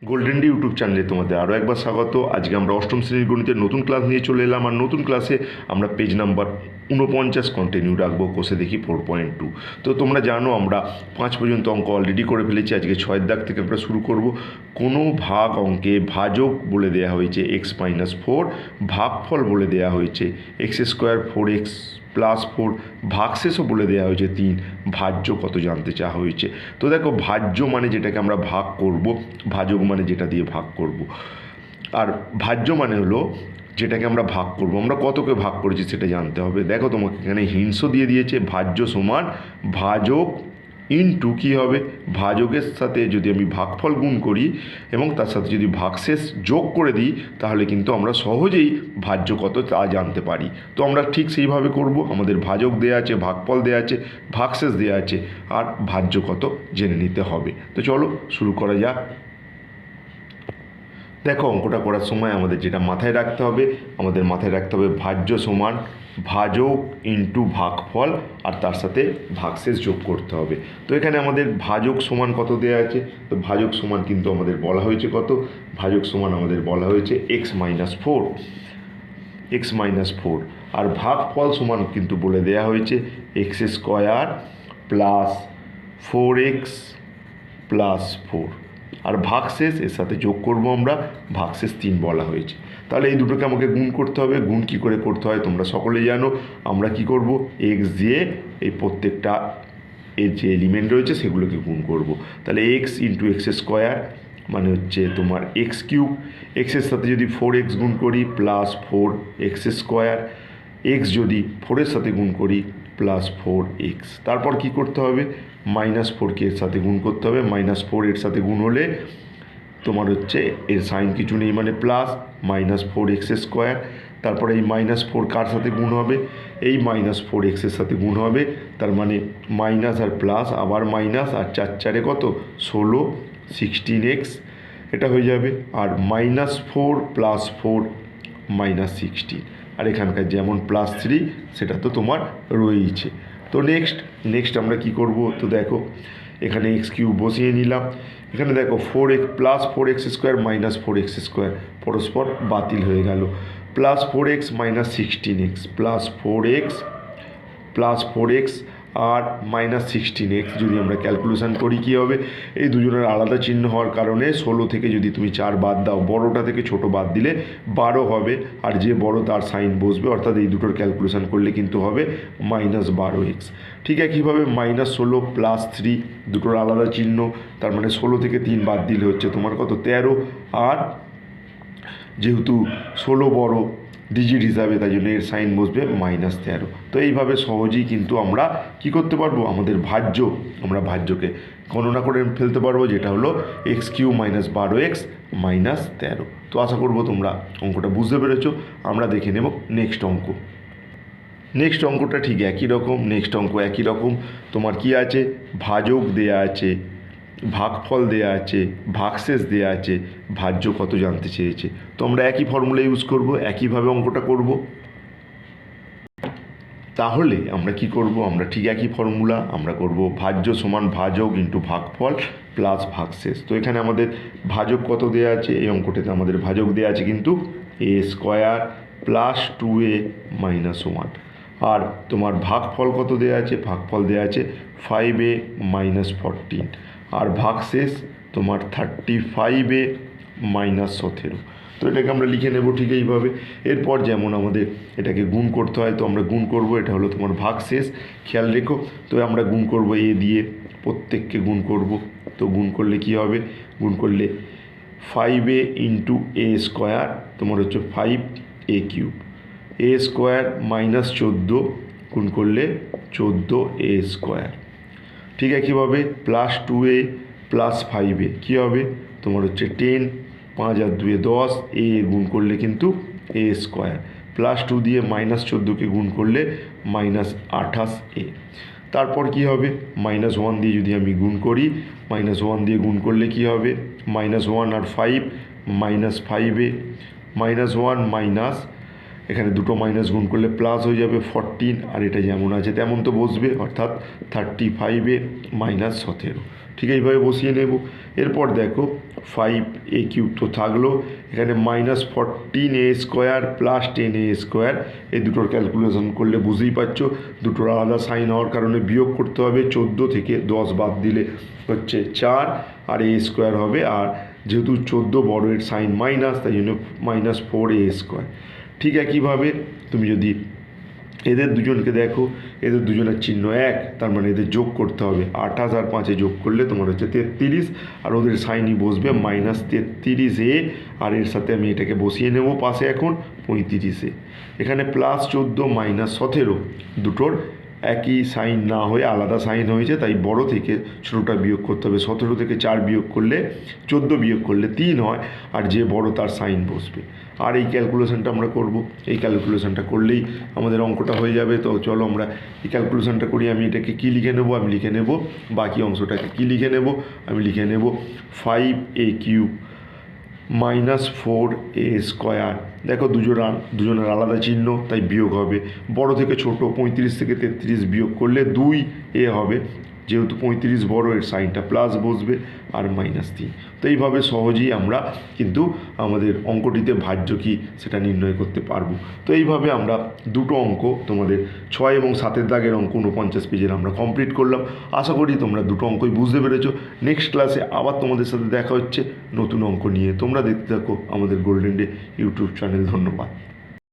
Golden D YouTube চ্যানেলে তোমাদের আরও একবার স্বাগত। আজকে আমরা অষ্টম শ্রেণীর গণিতের নতুন ক্লাস নিয়ে চলে এলাম। আর নতুন ক্লাসে আমরা পেজ নাম্বার 49 কন্টিনিউ রাখবো, কোষে দেখি 4.2। তো তোমরা জানো আমরা 5 পর্যন্ত অঙ্ক অলরেডি করে ফেলেছি। আজকে 6 দাগ থেকে আমরা শুরু করব। কোনো ভাগ অঙ্কে ভাজক বলে দেওয়া হয়েছে x-4, ভাগফল বলে দেওয়া হয়েছে x² 4x +4, ভাগশেষও বলে দেওয়া হয়েছে 3, ভাজ্য কত জানতে চাওয়া হয়েছে। তো দেখো, ভাজ্য মানে যেটাকে আমরা ভাগ করব, ভাজক মানে যেটা দিয়ে ভাগ করব। আর ভাজ্য মানে হলো যেটাকে আমরা ভাগ করব, আমরা কতকে ভাগ করেছি সেটা জানতে হবে। দেখো, তোমাকে এখানে হিন্টসও দিয়ে দিয়েছে, ভাজ্য সমান ভাজক ইনটু কী হবে, ভাজকের সাথে যদি আমি ভাগফল গুণ করি এবং তার সাথে যদি ভাগশেষ যোগ করে দিই, তাহলে কিন্তু আমরা সহজেই ভাজ্য কত তা জানতে পারি। তো আমরা ঠিক সেইভাবে করব। আমাদের ভাজক দেওয়া আছে, ভাগফল দেওয়া আছে, ভাগশেষ দেওয়া আছে, আর ভাজ্য কত জেনে নিতে হবে। তো চলো শুরু করা যাক। দেখো, অঙ্কটা করার সময় আমাদের যেটা মাথায় রাখতে হবে, আমাদের মাথায় রাখতে হবে ভাজ্য সমান ভাজক ইনটু ভাগফল, আর তার সাথে ভাগশেষ যোগ করতে হবে। তো এখানে আমাদের ভাজক সমান কত দেওয়া আছে, তো ভাজক সমান কিন্তু আমাদের বলা হয়েছে কত, ভাজক সমান আমাদের বলা হয়েছে x-4, আর ভাগফল সমান কিন্তু বলে দেওয়া হয়েছে x² + 4x + 4, আর ভাগশেষ এর সাথে যোগ করব আমরা, ভাগশেষ 3 বলা হয়েছে। তাহলে এই দুটোকে আমাকে গুণ করতে হবে। গুণ কী করে করতে হয় তোমরা সকলেই জানো। আমরা কি করব, x দিয়ে এই প্রত্যেকটা এর যে এলিমেন্ট রয়েছে সেগুলোকে গুণ করব। তাহলে x × x² মানে হচ্ছে তোমার x3, এক্সের সাথে যদি 4x গুণ করি +4x², x যদি 4-এর সাথে গুণ করি +4x। তারপর কি করতে হবে, -4কে এর সাথে গুণ করতে হবে। -4 এর সাথে গুণ হলে তোমার হচ্ছে এর সাইন কিছু নেই, মানে প্লাস -4x²। তারপরে এই -4 কার সাথে গুণ হবে, এই -4x এর সাথে গুণ হবে, তার মানে মাইনাস আর প্লাস, আবার মাইনাস, আর 4 4 কত 16, 16x এটা হয়ে যাবে। আর -4 + 4 -16, আর এখানকার যেমন +3 সেটা তো তোমার রয়েইছে। তো নেক্সট আমরা কি করব, তো দেখো এখানে x³ বসিয়ে নিলাম। এখানে দেখো 4x +4x² -4x² পরস্পর বাতিল হয়ে গেল, +4x -16x, +4x আর -16x যদি আমরা ক্যালকুলেশন করি কী হবে, এই দুজনের আলাদা চিহ্ন হওয়ার কারণে 16 থেকে যদি তুমি 4 বাদ দাও, বড়োটা থেকে ছোট বাদ দিলে 12 হবে, আর যে বড় তার সাইন বসবে, অর্থাৎ এই দুটোর ক্যালকুলেশন করলে কিন্তু হবে -12x। ঠিক একইভাবে -16 + 3 দুটোর আলাদা চিহ্ন, তার মানে 16 থেকে 3 বাদ দিলে হচ্ছে তোমার কত 13, আর যেহেতু 16 বড় ডিজিট হিসাবে, তাই জন্য এর সাইন বসবে -13। তো এইভাবে সহজেই কিন্তু আমরা কি করতে পারবো, আমাদের আমরা ভাজ্যকে গণনা করে ফেলতে পারবো, যেটা হলো x³ - 12x - 13। তো আশা করবো তোমরা অঙ্কটা বুঝতে পেরেছো। আমরা দেখে নেব নেক্সট অঙ্কটা ঠিক একই রকম। একই রকম, তোমার কি আছে, ভাজক দেয়া আছে, ভাগফল দেয়া আছে, ভাগশেষ দেয়া আছে, ভাজ্য কত জানতে চেয়েছে। তো আমরা একই ফর্মুলা ইউজ করব, একইভাবে অঙ্কটা করব। তাহলে আমরা কি করব, আমরা ঠিক একই ফর্মুলা আমরা করব, ভাজ্য সমান ভাজক ইনটু ভাগফল প্লাস ভাগশেষ। তো এখানে আমাদের ভাজক কত দেওয়া আছে, এই অঙ্কটাতে আমাদের ভাজক দেওয়া আছে কিন্তু a² + 2a - 1, আর তোমার ভাগফল কত দেওয়া আছে, ভাগফল দেওয়া আছে 5a - 14, আর ভাগশেষ তোমার 35a - 17। তো এটাকে আমরা লিখে নেব ঠিক এইভাবে। এরপর যেমন আমাদের এটাকে গুণ করতে হয়, তো আমরা গুণ করব, এটা হলো তোমার ভাগশেষ, খেয়াল রেখো। তো আমরা গুণ করব এ দিয়ে, প্রত্যেককে গুণ করব। তো গুণ করলে কি হবে, গুণ করলে 5a × a² তোমার হচ্ছে 5a³ a² - 14 গুণ করলে 14a²। ঠিক একইভাবে +2a + 5a কী হবে, তোমার হচ্ছে 10, 5 আর 2 10, এ গুণ করলে কিন্তু a², +2 দিয়ে -14কে গুণ করলে -28a। তারপর কি হবে, -1 দিয়ে যদি আমি গুণ করি, -1 দিয়ে গুণ করলে কি হবে, -1 আর 5 -5a, -1 মাইনাস, এখানে দুটো মাইনাস গুণ করলে প্লাস হয়ে যাবে 14, আর এটা যেমন আছে তেমন তো বসবে, অর্থাৎ 35a - 17। ঠিক এইভাবে বসিয়ে নেব। এরপর দেখো 5a³ তো থাকলো, এখানে -14a² প্লাস 10a², এই দুটোর ক্যালকুলেশন করলে বুঝতেই পারছো দুটোর আলাদা সাইন হওয়ার কারণে বিয়োগ করতে হবে। 14 থেকে 10 বাদ দিলে হচ্ছে 4 আর a² হবে, আর যেহেতু 14 বড় এর সাইন মাইনাস, তাই জন্য -4a²। ঠিক একইভাবে তুমি যদি এদের দুজনকে দেখো, এদের দুজনের চিহ্ন এক, তার মানে এদের যোগ করতে হবে। 28 আর 5 যোগ করলে তোমার হচ্ছে 33, আর ওদের সাইনই বসবে -33a, আর এর সাথে আমি এটাকে বসিয়ে নেব পাশে এখন 35a। এখানে +14 -17 দুটোর একই সাইন না হয়ে আলাদা সাইন হয়েছে, তাই বড় থেকে ছোটোটা বিয়োগ করতে হবে। 17 থেকে 4 বিয়োগ করলে 14 বিয়োগ করলে 3 হয়, আর যে বড় তার সাইন বসবে। আর এই ক্যালকুলেশনটা আমরা করব, এই ক্যালকুলেশনটা করলেই আমাদের অঙ্কটা হয়ে যাবে। তো চলো আমরা এই ক্যালকুলেশনটা করি। আমি এটাকে কী লিখে নেব, আমি লিখে নেব বাকি অংশটাকে কী লিখে নেব, আমি লিখে নেব 5a³ -4a²। দেখো দুজনের আলাদা চিহ্ন, তাই বিয়োগ হবে। বড় থেকে ছোট 35 থেকে 33 বিয়োগ করলে 2a হবে, যেহেতু 35 বড় এর সাইনটা প্লাস বসবে, আর -3। তো এইভাবে সহজেই আমরা কিন্তু আমাদের অঙ্কটিতে ভাজ্য কী সেটা নির্ণয় করতে পারবো। তো এইভাবে আমরা দুটো অঙ্ক, তোমাদের 6 এবং 7 দাগের অঙ্ক 49 পেজের আমরা কমপ্লিট করলাম। আশা করি তোমরা দুটো অঙ্কই বুঝতে পেরেছো। নেক্সট ক্লাসে আবার তোমাদের সাথে দেখা হচ্ছে নতুন অঙ্ক নিয়ে। তোমরা দেখতে থাকো আমাদের গোল্ডেন ডে ইউটিউব চ্যানেল। ধন্যবাদ।